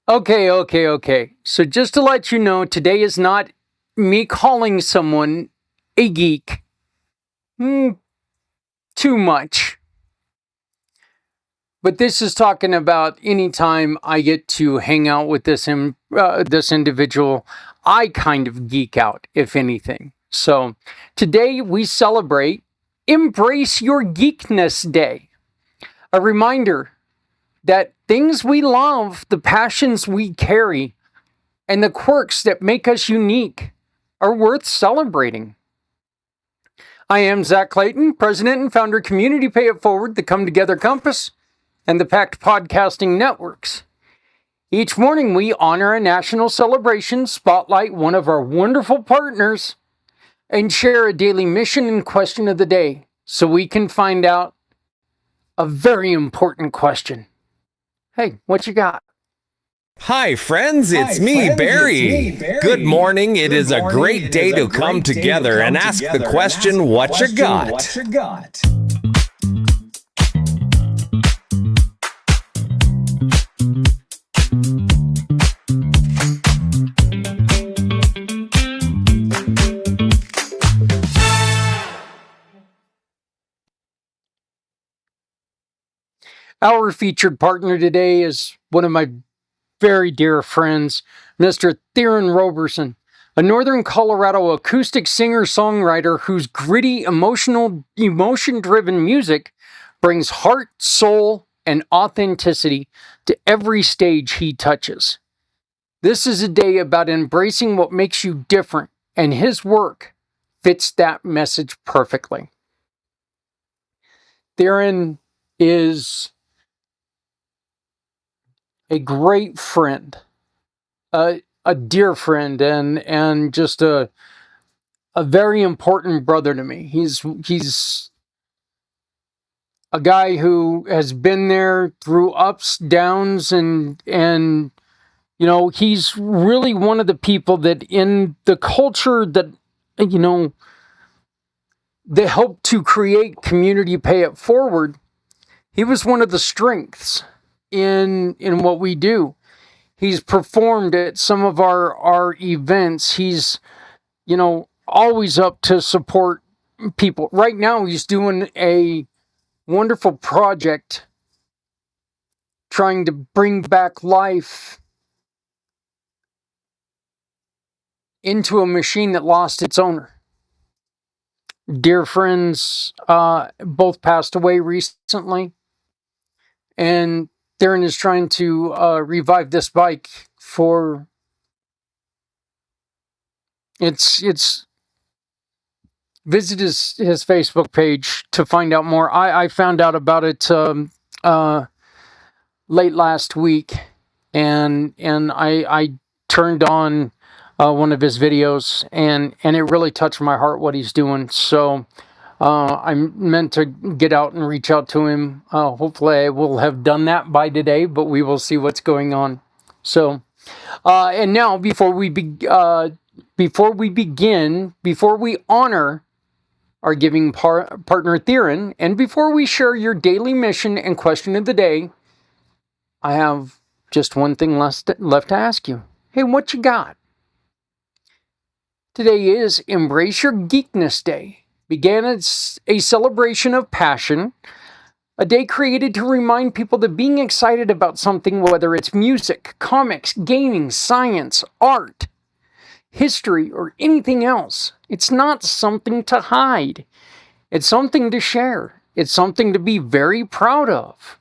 Okay. So just to let you know, today is not me calling someone a geek. Hmm, too much. But this is talking about anytime I get to hang out with this individual, I kind of geek out, if anything. So today we celebrate Embrace Your Geekness Day. A reminder that things we love, the passions we carry, and the quirks that make us unique are worth celebrating. I am Zach Clayton, president and founder of Community Pay It Forward, the Come Together Compass, and the Pact Podcasting Networks. Each morning we honor a national celebration, spotlight one of our wonderful partners, and share a daily mission and question of the day so we can find out a very important question. Hey, what you got? Hi, friends. It's me, Barry. Good morning. It is a great day to come together and ask the question, Whatcha Got? Our featured partner today is one of my very dear friends, Mr. Theron Roberson, a Northern Colorado acoustic singer-songwriter whose gritty, emotion-driven music brings heart, soul, and authenticity to every stage he touches. This is a day about embracing what makes you different, and his work fits that message perfectly. Theron is a great friend, a dear friend, and just a very important brother to me. He's a guy who has been there through ups, downs, and he's really one of the people that in the culture that they helped to create Community Pay It Forward. He was one of the strengths in what we do. He's performed at some of our events. He's, always up to support people. Right now, he's doing a wonderful project trying to bring back life into a machine that lost its owner. Dear friends both passed away recently, and Theron is trying to revive this bike for it's visit his Facebook page to find out more. I found out about it late last week, and I turned on one of his videos, and it really touched my heart what he's doing. So I'm meant to get out and reach out to him. Hopefully I will have done that by today, but we will see what's going on. So and now before we honor our giving partner Theron, and before we share your daily mission and question of the day, I have just one thing left to ask you. Hey, what you got? Today is Embrace Your Geekness Day. Began as a celebration of passion, a day created to remind people that being excited about something, whether it's music, comics, gaming, science, art, history, or anything else, it's not something to hide. It's something to share. It's something to be very proud of.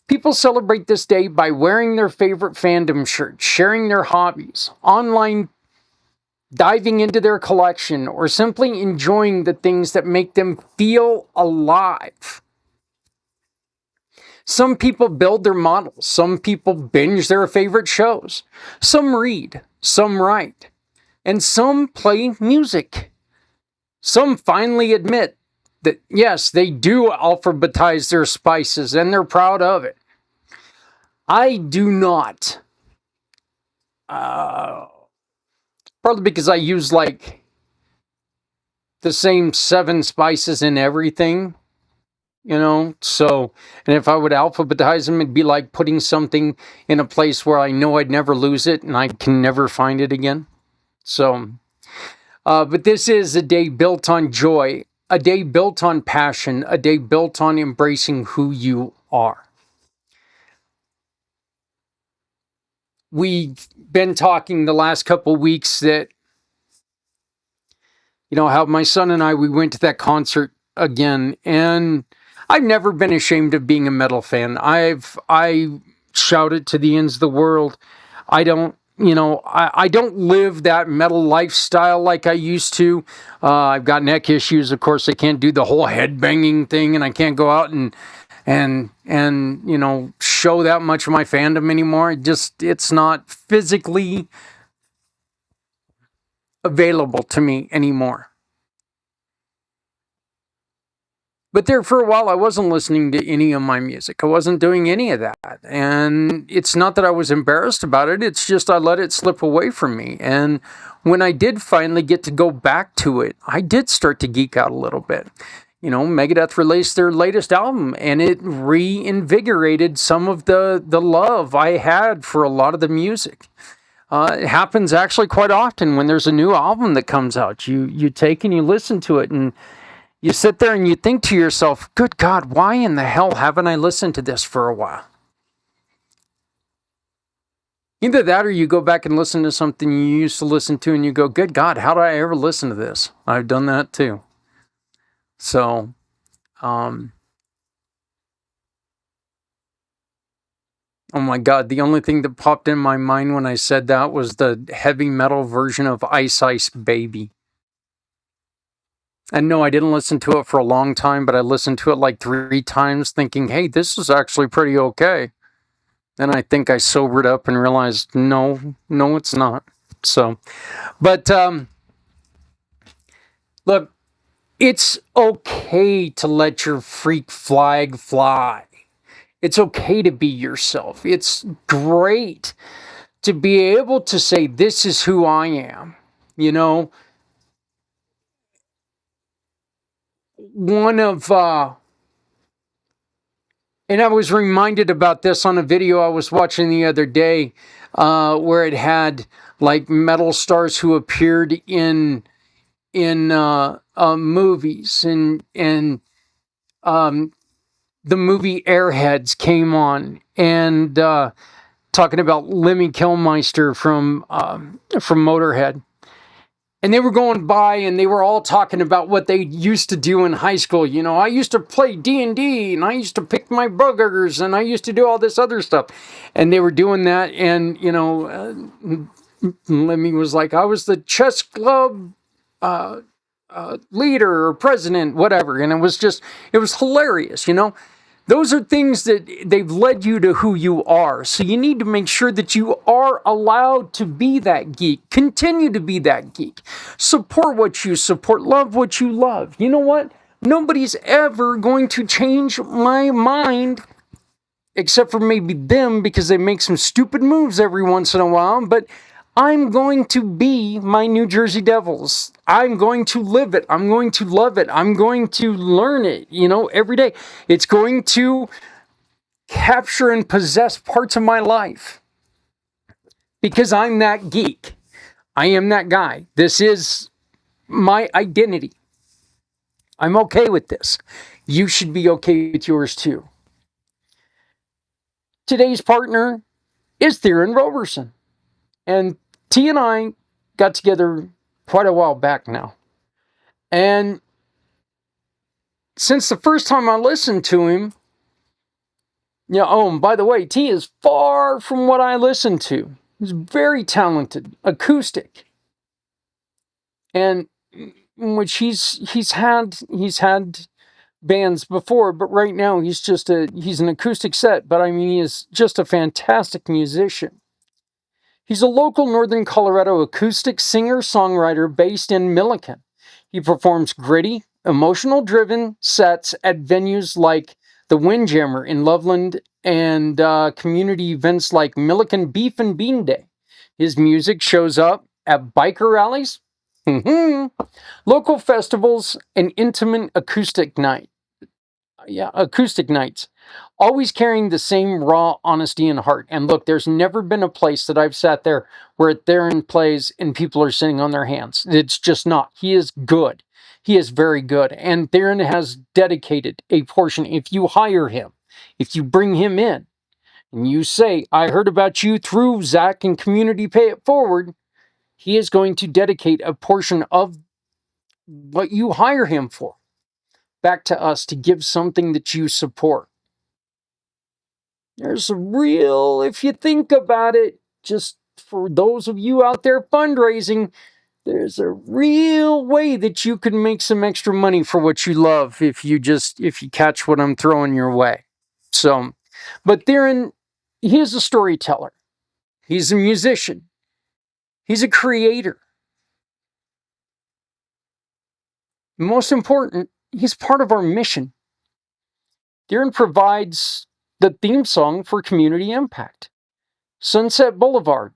People celebrate this day by wearing their favorite fandom shirts, sharing their hobbies, online diving into their collection, or simply enjoying the things that make them feel alive. Some people build their models. Some people binge their favorite shows. Some read. Some write. And some play music. Some finally admit that, yes, they do alphabetize their spices and they're proud of it. I do not. Partly because I use like the same 7 spices in everything. So, and if I would alphabetize them, it'd be like putting something in a place where I know I'd never lose it and I can never find it again. So, but this is a day built on joy, a day built on passion, a day built on embracing who you are. We've been talking the last couple weeks that, how my son and we went to that concert again, and I've never been ashamed of being a metal fan. I shout it to the ends of the world. I don't, I don't live that metal lifestyle like I used to. I've got neck issues. Of course, I can't do the whole head banging thing, and I can't go out and show that much of my fandom anymore. It's not physically available to me anymore. But there for a while, I wasn't listening to any of my music. I wasn't doing any of that. And it's not that I was embarrassed about it. It's just I let it slip away from me. And when I did finally get to go back to it, I did start to geek out a little bit. Megadeth released their latest album, and it reinvigorated some of the love I had for a lot of the music. It happens actually quite often when there's a new album that comes out. You take and you listen to it, and you sit there and you think to yourself, good God, why in the hell haven't I listened to this for a while? Either that or you go back and listen to something you used to listen to and you go, good God, how did I ever listen to this? I've done that too. So, oh my God, the only thing that popped in my mind when I said that was the heavy metal version of Ice Ice Baby. And no, I didn't listen to it for a long time, but I listened to it like 3 times thinking, hey, this is actually pretty okay. Then I think I sobered up and realized, no, it's not. So, but look, it's okay to let your freak flag fly. It's okay to be yourself. It's great to be able to say, this is who I am. One of, and I was reminded about this on a video I was watching the other day, where it had like metal stars who appeared in movies, and the movie Airheads came on, and talking about Lemmy Kilmister from Motorhead. And they were going by and they were all talking about what they used to do in high school. I used to play D&D, and I used to pick my boogers, and I used to do all this other stuff. And they were doing that, and, Lemmy was like, I was the chess club leader or president, whatever. And it was hilarious, Those are things that they've led you to who you are. So you need to make sure that you are allowed to be that geek. Continue to be that geek. Support what you support. Love what you love. You know what? Nobody's ever going to change my mind, except for maybe them, because they make some stupid moves every once in a while. But I'm going to be my New Jersey Devils. I'm going to live it. I'm going to love it. I'm going to learn it, every day. It's going to capture and possess parts of my life because I'm that geek. I am that guy. This is my identity. I'm okay with this. You should be okay with yours too. Today's partner is Theron Roberson. And T and I got together quite a while back now. And since the first time I listened to him, and by the way, T is far from what I listen to. He's very talented, acoustic. And which he's had bands before, but right now he's an acoustic set, but I mean, he is just a fantastic musician. He's a local Northern Colorado acoustic singer-songwriter based in Milliken. He performs gritty, emotional-driven sets at venues like the Windjammer in Loveland and community events like Milliken Beef and Bean Day. His music shows up at biker rallies, local festivals, and intimate acoustic night. acoustic nights, always carrying the same raw honesty and heart. And look, there's never been a place that I've sat there where Theron plays and people are sitting on their hands. It's just not. He is good. He is very good. And Theron has dedicated a portion. If you hire him, if you bring him in and you say, I heard about you through Zach and Community Pay It Forward, he is going to dedicate a portion of what you hire him for back to us to give something that you support. There's a real, if you think about it, just for those of you out there fundraising, there's a real way that you can make some extra money for what you love if you catch what I'm throwing your way. So, but Theron, he is a storyteller. He's a musician. He's a creator. Most important, he's part of our mission. Theron provides the theme song for Community Impact, Sunset Boulevard,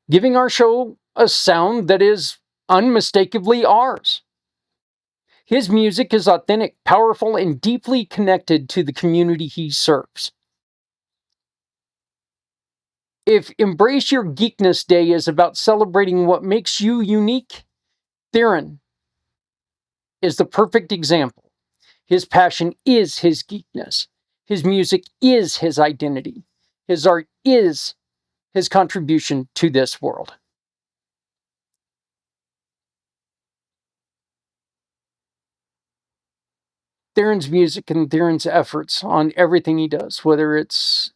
giving our show a sound that is unmistakably ours. His music is authentic, powerful, and deeply connected to the community he serves. If Embrace Your Geekness Day is about celebrating what makes you unique, Theron is the perfect example. His passion is his geekness. His music is his identity. His art is his contribution to this world. Theron's music and Theron's efforts on everything he does, whether it's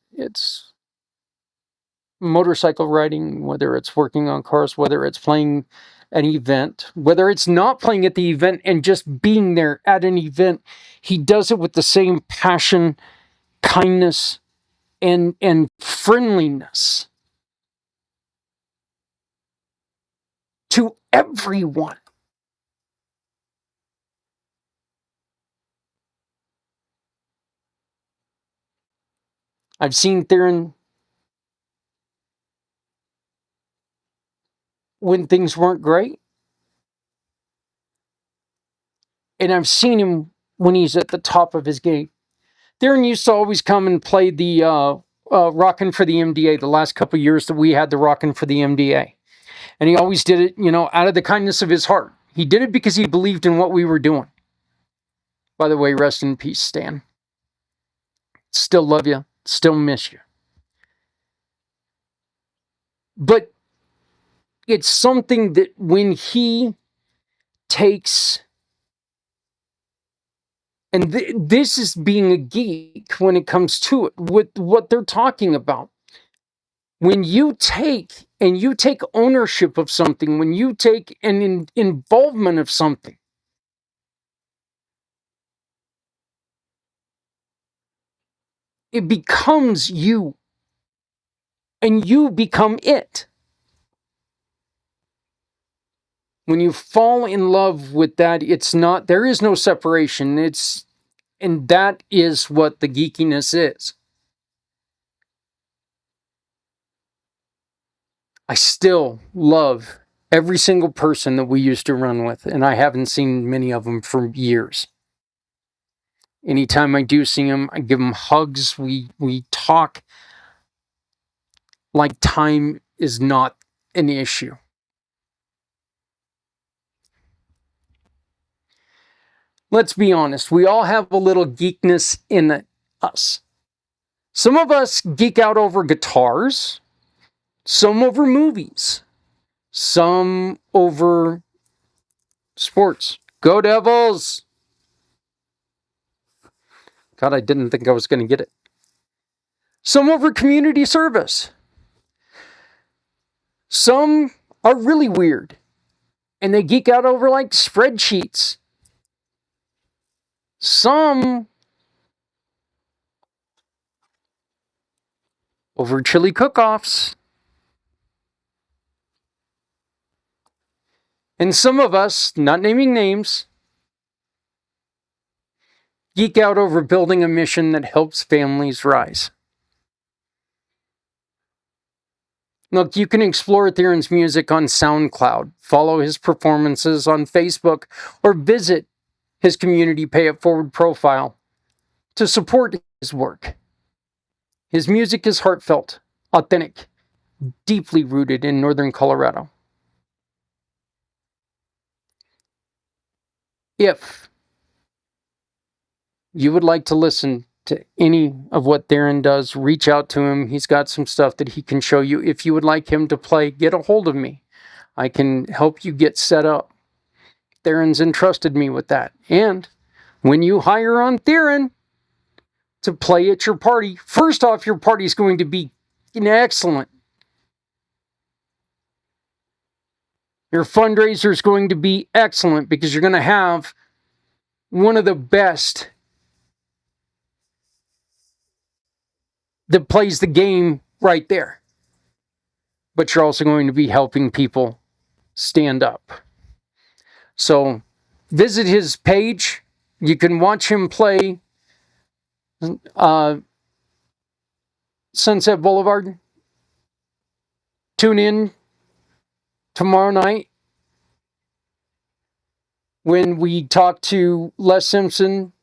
motorcycle riding, whether it's working on cars, whether it's playing an event, whether it's not playing at the event and just being there at an event, he does it with the same passion, kindness, and friendliness to everyone. I've seen Theron when things weren't great, and I've seen him when he's at the top of his game. Theron used to always come and play the Rockin' for the MDA the last couple of years that we had the Rockin' for the MDA. And he always did it, out of the kindness of his heart. He did it because he believed in what we were doing. By the way, rest in peace, Stan. Still love you. Still miss you. But it's something that when he takes, and this is being a geek when it comes to it, with what they're talking about. When you take ownership of something, when you take an involvement of something, it becomes you, and you become it. When you fall in love with that, there is no separation. And that is what the geekiness is. I still love every single person that we used to run with, and I haven't seen many of them for years. Anytime I do see them, I give them hugs. We talk like time is not an issue. Let's be honest, we all have a little geekness in us. Some of us geek out over guitars, some over movies, some over sports. Go Devils! God, I didn't think I was going to get it. Some over community service. Some are really weird, and they geek out over like spreadsheets. Some over chili cook-offs. And some of us, not naming names, geek out over building a mission that helps families rise. Look, you can explore Theron's music on SoundCloud, follow his performances on Facebook, or visit his Community Pay It Forward profile to support his work. His music is heartfelt, authentic, deeply rooted in northern Colorado. If you would like to listen to any of what Theron does, reach out to him. He's got some stuff that he can show you. If you would like him to play, get a hold of me. I can help you get set up. Theron's entrusted me with that. And when you hire on Theron to play at your party, first off, your party is going to be excellent. Your fundraiser is going to be excellent because you're going to have one of the best that plays the game right there. But you're also going to be helping people stand up. So visit his page. You can watch him play Sunset Boulevard. Tune in tomorrow night when we talk to Les Simpson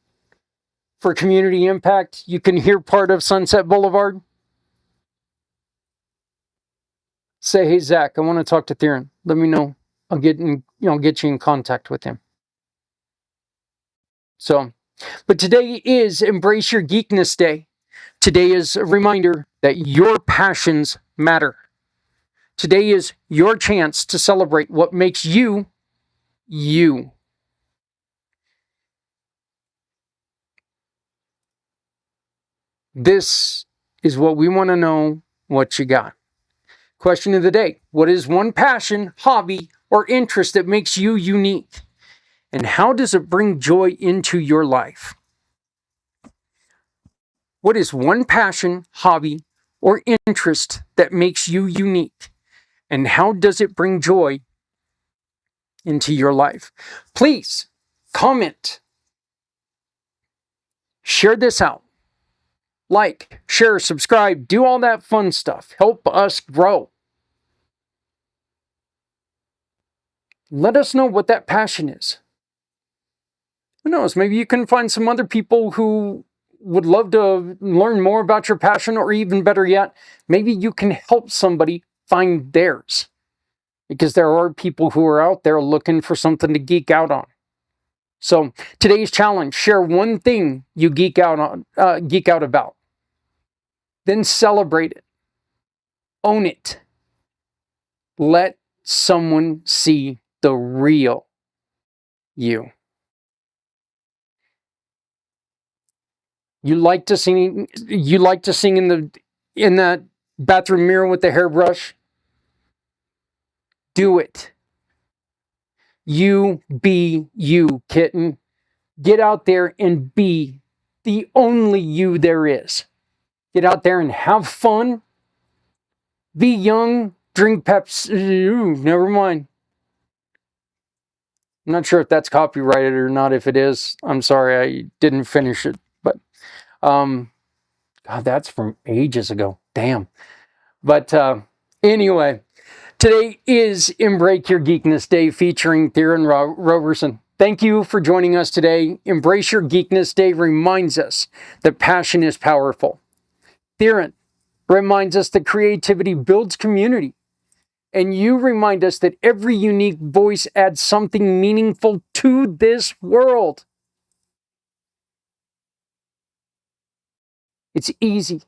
for Community Impact. You can hear part of Sunset Boulevard. Say, hey, Zach, I want to talk to Theron. Let me know. I'll get you in contact with him. So, but today is Embrace Your Geekness Day. Today is a reminder that your passions matter. Today is your chance to celebrate what makes you, you. This is what we want to know, what you got. Question of the day. What is one passion, hobby, or interest that makes you unique? And how does it bring joy into your life? What is one passion, hobby, or interest that makes you unique? And how does it bring joy into your life? Please comment. Share this out. Like, share, subscribe, do all that fun stuff. Help us grow. Let us know what that passion is. Who knows? Maybe you can find some other people who would love to learn more about your passion, or even better yet, maybe you can help somebody find theirs. Because there are people who are out there looking for something to geek out on. So today's challenge: share one thing you geek out about. Then celebrate it. Own it. Let someone see the real you. You like to sing in that bathroom mirror with the hairbrush? Do it. You be you, kitten. Get out there and be the only you there is. Get out there and have fun. Be young. Drink Pepsi. Ooh, never mind. I'm not sure if that's copyrighted or not. If it is, I'm sorry, I didn't finish it. But, God, that's from ages ago. Damn. But anyway, today is Embrace Your Geekness Day featuring Theron Roberson. Thank you for joining us today. Embrace Your Geekness Day reminds us that passion is powerful. Theron reminds us that creativity builds community. And you remind us that every unique voice adds something meaningful to this world. It's easy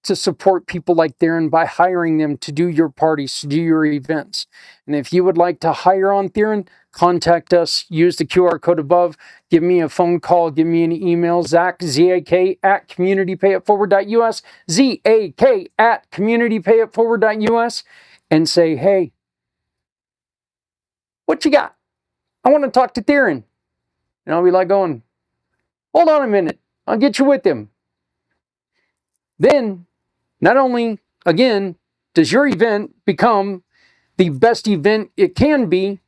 to support people like Theron by hiring them to do your parties, to do your events. And if you would like to hire on Theron, contact us. Use the QR code above. Give me a phone call. Give me an email. Zach, Z-A-K, at communitypayitforward.us. Z-A-K, at communitypayitforward.us. And say, hey, what you got? I want to talk to Theron. And I'll be like going, hold on a minute. I'll get you with him. Then, not only, again, does your event become the best event it can be,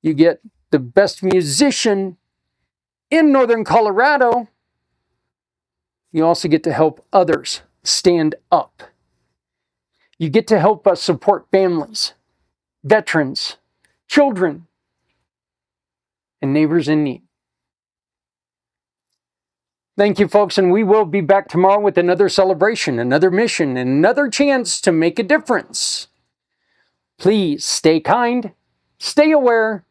you get the best musician in northern Colorado. You also get to help others stand up. You get to help us support families, veterans, children, and neighbors in need. Thank you, folks, and we will be back tomorrow with another celebration, another mission, and another chance to make a difference. Please stay kind, stay aware,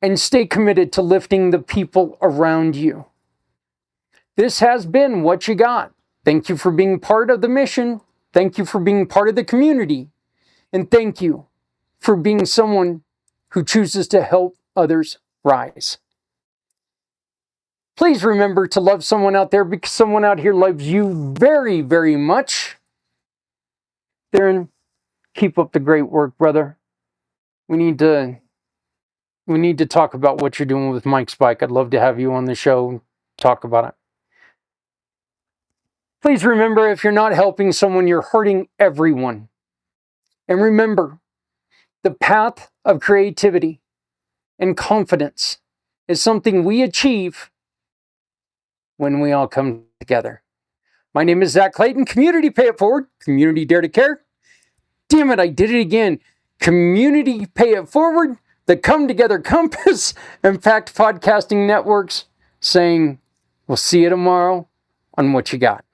and stay committed to lifting the people around you. This has been What You Got. Thank you for being part of the mission. Thank you for being part of the community. And thank you for being someone who chooses to help others rise. Please remember to love someone out there because someone out here loves you very, very much. Theron, keep up the great work, brother. We need to talk about what you're doing with Mike Spike. I'd love to have you on the show and talk about it. Please remember, if you're not helping someone, you're hurting everyone. And remember, the path of creativity and confidence is something we achieve when we all come together. My name is Zach Clayton, Community Pay It Forward, Community Dare to Care. Damn it, I did it again. Community Pay It Forward, the Come Together Compass, and Fact Podcasting Networks, saying we'll see you tomorrow on What You Got.